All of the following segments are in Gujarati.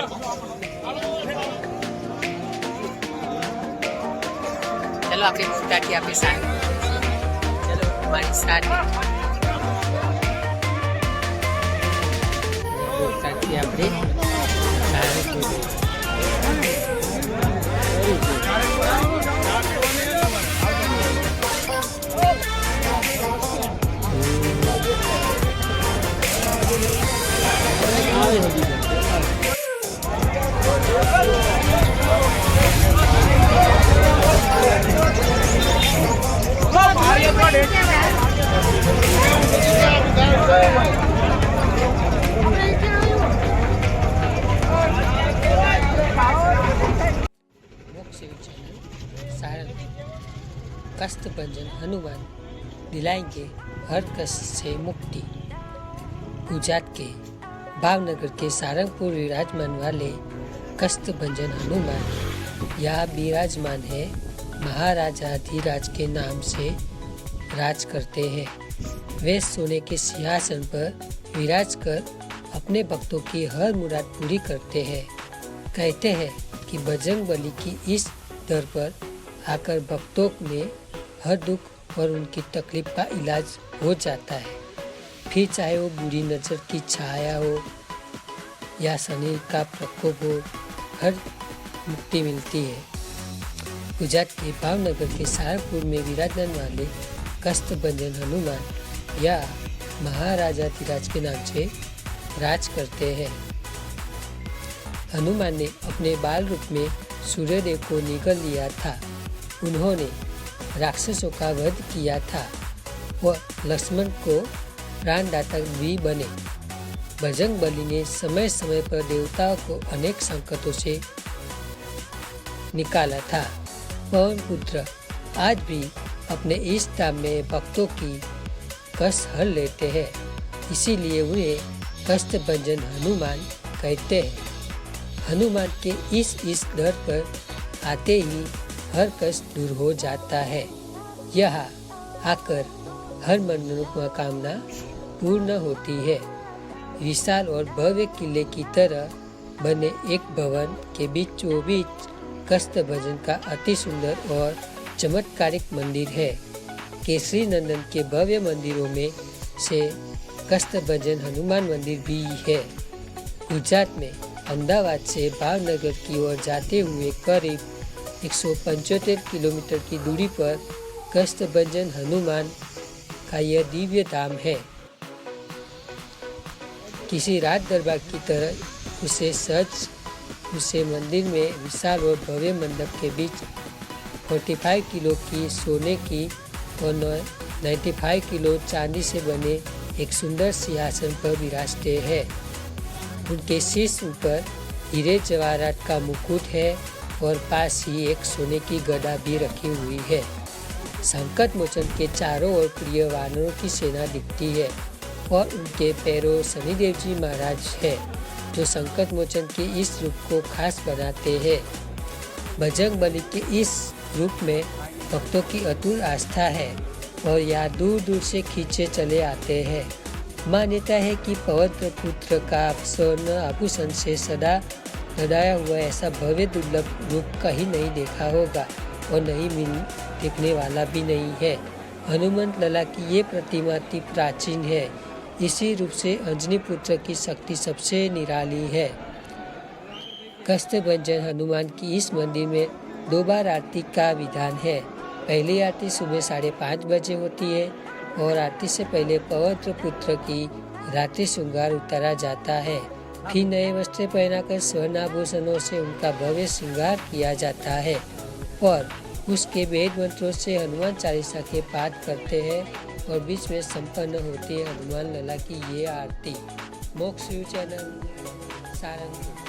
चलो आपकी मुक्ता की आपके साथ चलो हमारी साथ मुक्ता की आपने कष्ट भंजन हनुमान दिलाएंगे हर कष्ट से मुक्ति। गुजरात के भावनगर के सारंगपुर विराजमान वाले कष्ट भंजन हनुमान यहाँ विराजमान है। महाराजाधिराज के नाम से राज करते हैं। वे सोने के सिंहासन पर विराज कर अपने भक्तों की हर मुराद पूरी करते हैं। कहते हैं कि बजरंग बली की इस दर पर आकर भक्तों में हर दुख और उनकी तकलीफ का इलाज हो जाता है। फिर चाहे वो बुरी नज़र की छाया हो या शनि का प्रकोप हो, हर मुक्ति मिलती है। गुजरात के भावनगर के सारंगपुर में विराजमान वाले कष्ट भंजन हनुमान या महाराजाधिराज के नाम से राज करते हैं। हनुमान ने अपने बाल रूप में सूर्यदेव को निगल लिया था। उन्होंने राक्षसों का वध किया था और लक्ष्मण को प्राणदाता भी बने। बजरंग बली ने समय समय पर देवताओं को अनेक संकटों से निकाला था। पवन पुत्र आज भी अपने इस धाम में भक्तों की कष्ट हर लेते हैं, इसीलिए उन्हें कष्ट भंजन हनुमान कहते हैं। हनुमान के इस दर पर आते ही हर कष्ट दूर हो जाता है। यहाँ आकर हर मनोकामना पूर्ण होती है। विशाल और भव्य किले की तरह बने एक भवन के बीचों बीच कष्ट भंजन का अति सुंदर और चमत्कारिक मंदिर है। केसरी नंदन के भव्य मंदिरों में से कष्ट भंजन हनुमान मंदिर भी है। गुजरात में अहमदाबाद से भावनगर की ओर जाते हुए करीब 175 किलोमीटर की दूरी पर कष्ट भंजन हनुमान का यह दिव्य धाम है। किसी राज दरबार की तरह उसे मंदिर में विशाल और भव्य मंडप के बीच 45 किलो की सोने की और 95 किलो चांदी से बने एक सुंदर सिंहासन पर विराजते हैं। उनके शीश ऊपर हीरे जवाहरात का मुकुट है और पास ही एक सोने की गदा भी रखी हुई है। संकट मोचन के चारों ओर प्रिय वानरों की सेना दिखती है और उनके पैरों शनिदेव जी महाराज है, जो संकट मोचन के इस रूप को खास बनाते हैं। बजरंग बली के इस रूप में भक्तों की अतुल आस्था है और यहाँ दूर दूर से खींचे चले आते हैं। मान्यता है कि पवित्र पुत्र का स्वर्ण आभूषण से सदा लदाया हुआ ऐसा भव्य दुर्लभ रूप कहीं नहीं देखा होगा और नहीं दिखने वाला भी नहीं है। हनुमंत लला की ये प्रतिमा अति प्राचीन है। इसी रूप से अंजनी पुत्र की शक्ति सबसे निराली है। कष्ट भंजन हनुमान की इस मंदिर में 2 बार आरती का विधान है। पहली आरती सुबह 5:30 बजे होती है और आरती से पहले पवित्र पुत्र की रात्रि श्रृंगार उतारा जाता है। फिर नए वस्त्र पहनाकर स्वर्ण आभूषणों से उनका भव्य श्रृंगार किया जाता है और उसके वेद मंत्रों से हनुमान चालीसा के पाठ करते हैं और बीच में संपन्न होती है हनुमान लला की ये आरती। मोक्ष चैनल सारंगपुर।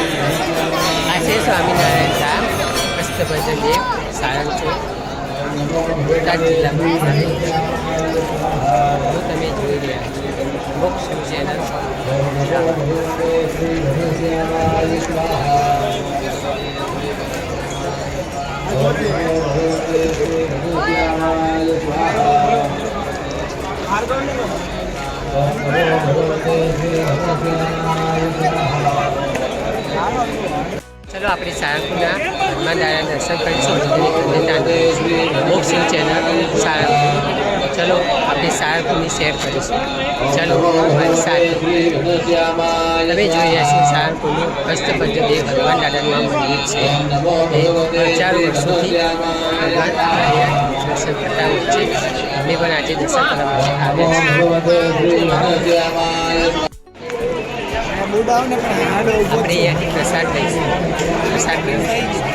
આ છે સ્વામિનારાયણ ધામ કષ્ટભંજન દેવ સાળંગપુર બોટાદ જિલ્લામાં આવેલું છે. જો તમે જોઈ રહ્યા છો મોક્ષ ચેનલ ચલો આપણે સાળંગપુરના હનુમાન દાદાના દર્શન કરીશું. મોક્ષ ચેનલ સાળંગપુર. ચલો આપણે સાળંગપુરની શેર કરીશું. ચલો અમારી સાથે તમે જોઈ રહ્યા છો સાળંગપુરનું કષ્ટભંજન દેવ હનુમાન દાદાનું મંદિર છે. એ હજારો વર્ષોથી ભગવાન દર્શન કરતા હોય છે. અમે પણ આજે દર્શન કરવા માટે આવ્યા છીએ. આપણે અહીંયાથી પ્રસાદ લઈશું. પ્રસાદ લઈશું.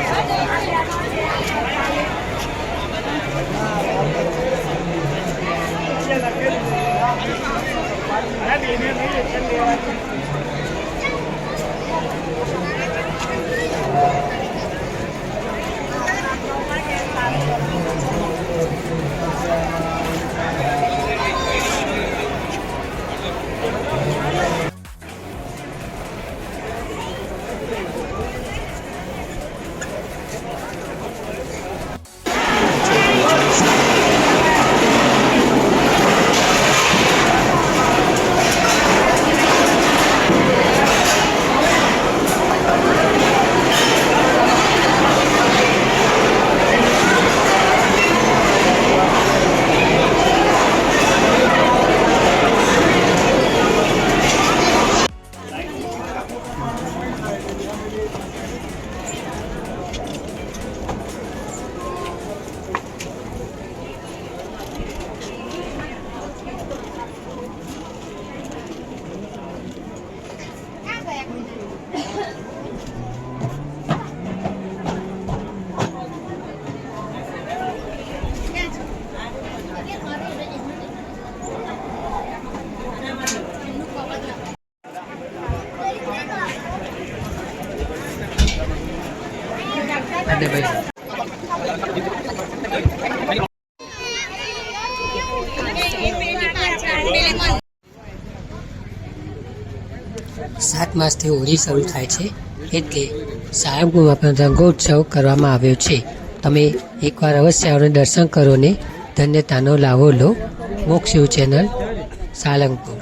સાત માસથી હોળી શરૂ થાય છે એટલે સાળંગપુરમાં પણ રંગોત્સવ કરવામાં આવ્યો છે. તમે એકવાર અવશ્ય આવને દર્શન કરો ને ધન્યતાનો લાવો લો. મોક્ષ ચેનલ સાળંગપુર.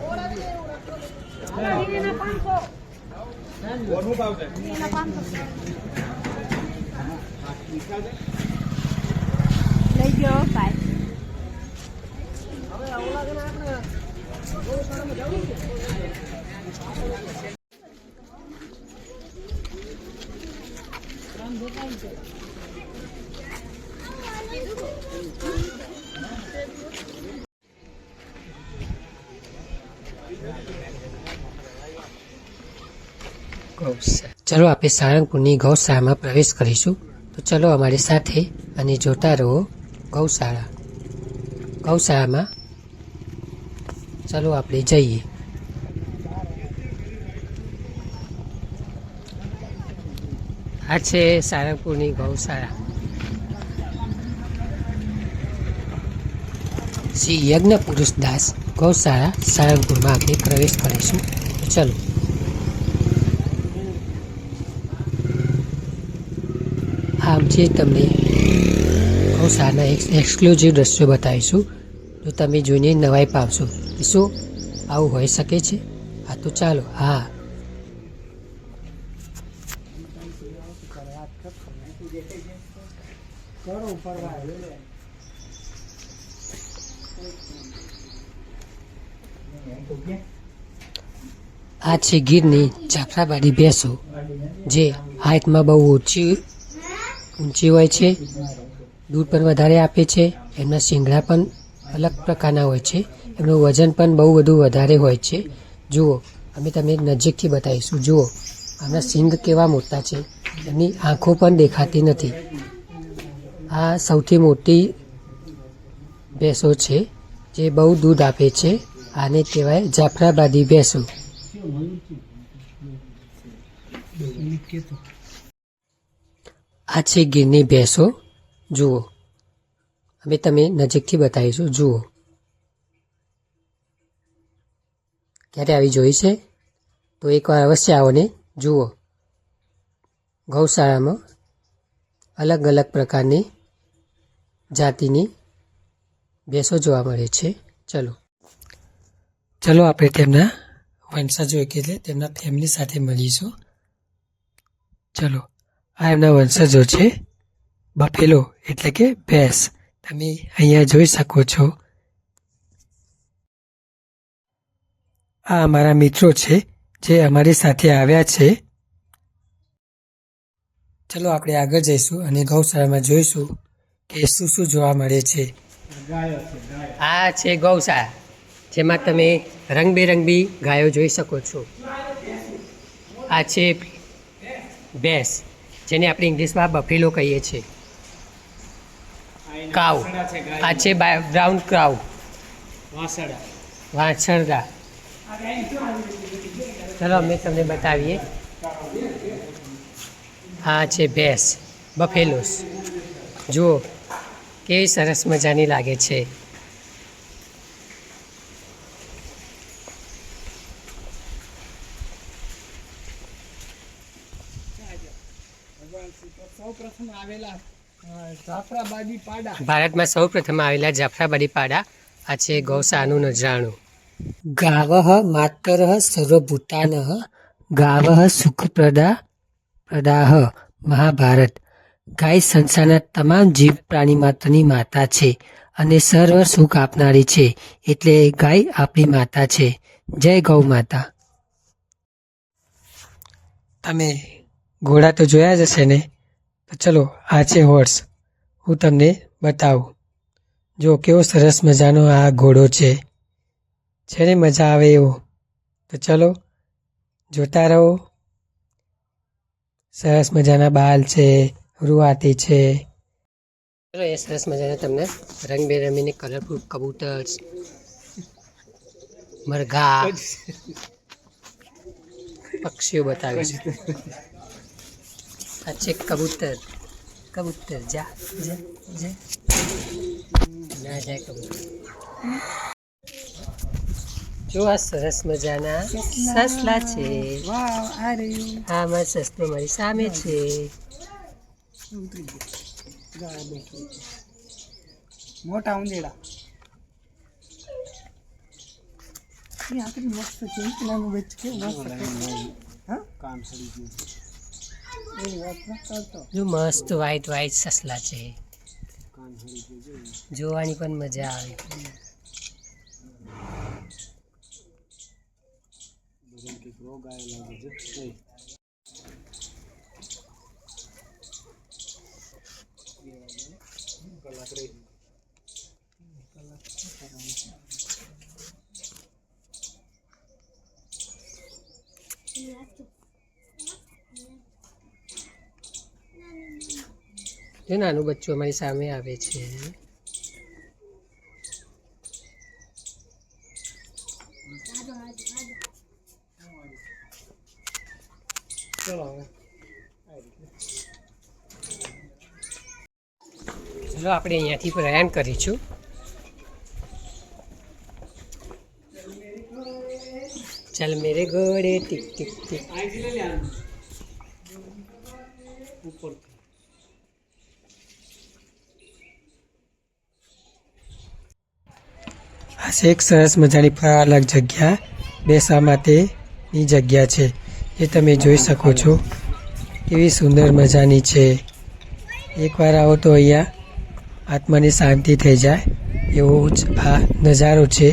ચલો આપણે સાળંગપુરની ગૌશાળામાં પ્રવેશ કરીશું. તો ચલો અમારી સાથે અને જોતા રહો ગૌશાળા. ગૌશાળામાં ચલો આપણે જઈએ. આ છે સાળંગપુરની ગૌશાળા. શ્રી યજ્ઞ પુરુષ દાસ ગૌશાળા સાળંગપુરમાં આપણે પ્રવેશ કરીશું. ચલો આમ જે તમને ગૌશાળાના એક્સક્લુઝિવ દ્રશ્યો બતાવીશું. તો તમે જોઈને નવાઈ પામશો. શું આવું હોઈ શકે છે? હા તો ચાલો. હા આ છે ગીરની જાફરાબાદી ભેંસો જે હાઇટમાં બહુ ઊંચી હોય છે. દૂધ પણ વધારે આપે છે. એમના શિંગડા પણ અલગ પ્રકારના હોય છે. એમનું વજન પણ બહુ બધું વધારે હોય છે. જુઓ, અમે તમને નજીકથી બતાવીશું. જુઓ આમના શિંગ કેવા મોટા છે. એમની આંખો પણ દેખાતી નથી. આ સૌથી મોટી ભેંસો છે જે બહુ દૂધ આપે છે. આને કહેવાય જાફરાબાદી ભેંસો. આ છે ગીરની ભેંસો, જુઓ. હવે તમે નજીકથી બતાવીશું, જુઓ. ક્યારે આવી જોઈ છે તો એકવાર અવશ્ય આવો ને જુઓ. ગૌશાળામાં અલગ અલગ પ્રકારની જાતિની ભેંસો જોવા મળે છે. ચલો આપણે તેમના વંશજો એટલે તેમના ફેમિલી સાથે મળીશું. ચલો, આ એમના વંશજો છે, બફેલો એટલે કે ભેંસ. તમે અહીંયા જોઈ શકો છો. આ અમારા મિત્રો છે જે અમારી સાથે આવ્યા છે. ચલો આપણે આગળ જઈશું અને ગૌશાળામાં જોઈશું કે શું શું જોવા મળે છે. આ છે ગૌશાળા, જેમાં તમે રંગબેરંગી ગાયો જોઈ શકો છો. આ છે ભેંસ, જેને આપણે ઇંગ્લિશમાં બફેલો કહીએ છીએ. કાવ, આ છે બ્રાઉન કાવ, વાછરડા. ચલો અમે તમને બતાવીએ. આ છે ભેંસ, બફેલોસ. જુઓ કેવી સરસ મજાની લાગે છે. ભારતમાં સૌ પ્રથમ આવેલા જાફરાબાદી પાડા. આ છે ગૌશાળાનું નજરાણું. ગાવઃ માતરઃ સર્વભૂતાનઃ ગાવઃ સુખપ્રદાઃ. મહાભારત. ગાય સંસારના તમામ જીવ પ્રાણી માત્રની માતા છે અને સર્વ સુખ આપનારી છે, એટલે ગાય આપણી માતા છે. જય ગૌ માતા. તમે ઘોડા તો જોયા જ હશે ને, તો ચલો આ છે હોર્સ. હું તમને બતાવું. જો કેવો સરસ મજાનો આ ઘોડો છે ને મજા આવે એવો. તો ચલો જોતા રહો. સરસ મજાના બાલ છે, રૂવાતી છે. ચલો એ સરસ મજાના તમને રંગબેરંગી કલરફુલ કબૂતર, મરઘા, પક્ષીઓ બતાવે છે. આ છે કબૂતર. કબૂતર જા જા જા ના જાય કબૂતર. જો આ સરસ મજાના સસલા છે. હા, મારો સસલો મારી સામે છે. મોટા ઉંદેડા મસ્ત છે. નાનું બચ્ચું જો મસ્ત વ્હાઈટ સસલા છે. જોવાની પણ મજા આવે. જો નાનું બચ્ચું અમારી સામે આવે છે. ચલો આપણે અહીંયાથી પ્રયાણ કરીશું. चल मेरे घोड़े टिक टिक टिक. આ છે એક સરસ મજાની ફરવાલાયક જગ્યા, બેસવા માટેની જગ્યા છે, જે તમે જોઈ શકો છો. કેવી સુંદર મજાની છે. એકવાર આવો તો અહીંયા આત્માની શાંતિ થઈ જાય એવો જ આ નજારો છે.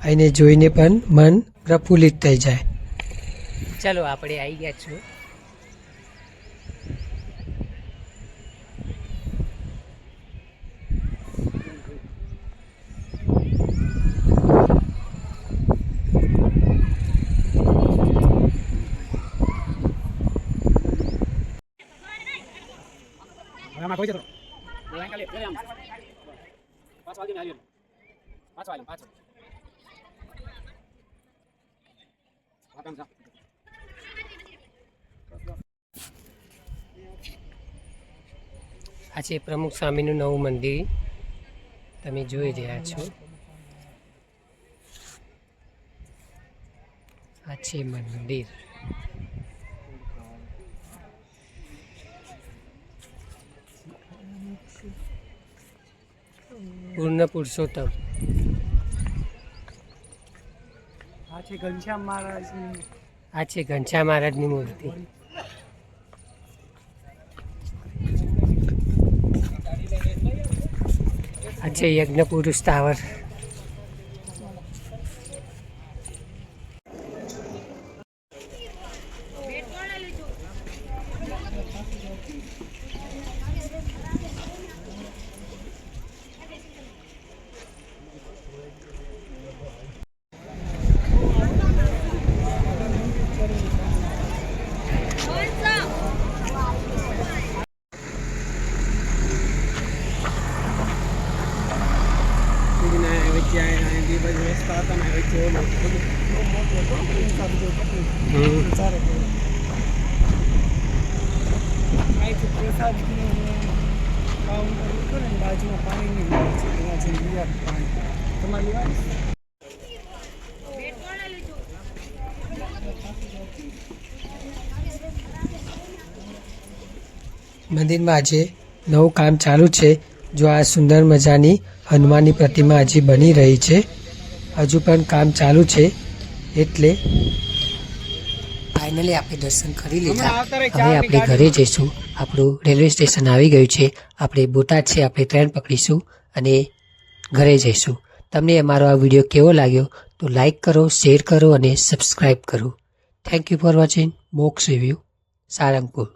એને જોઈને પણ મન પ્રફુલ્લિત થઈ જાય. ચાલો આપણે આવી ગયા છું. આ છે પ્રમુખ સ્વામીનું નવું મંદિર તમે જોઈ રહ્યા છો. આ છે મંદિર. પૂર્ણ પુરુષોત્તમ. આ છે ઘનશ્યામ મહારાજની. આ છે ઘનશ્યામ મહારાજની મૂર્તિ. આ છે યજ્ઞ પુરુષ ટાવર. રસ્તા હતા ને વચ્ચે ઓલો બહુ મોટો હતો અહીંથી પ્રસાદનું કાઉન્ટર હતું ને બાજુમાં પાણીની નળ છે ત્યાં જઈને લીધા પાણી. તમારી વાત મંદિરમાં આજે નવું કામ ચાલુ છે. જો આ સુંદર મજાની હનુમાનની પ્રતિમા હજી બની રહી છે. હજુ પણ કામ ચાલુ છે એટલે ફાઇનલી આપણે દર્શન કરી લીધા. હવે આપણે ઘરે જઈશું. આપણું રેલવે સ્ટેશન આવી ગયું છે. આપણે બોટાદ છે, આપણે ટ્રેન પકડીશું અને ઘરે જઈશું. તમને અમારો આ વિડીયો કેવો લાગ્યો તો લાઈક કરો, શેર કરો અને સબસ્ક્રાઈબ કરો. થેન્ક યુ ફોર વોચિંગ મોક્ષ રિવ્યૂ સારંગપુર.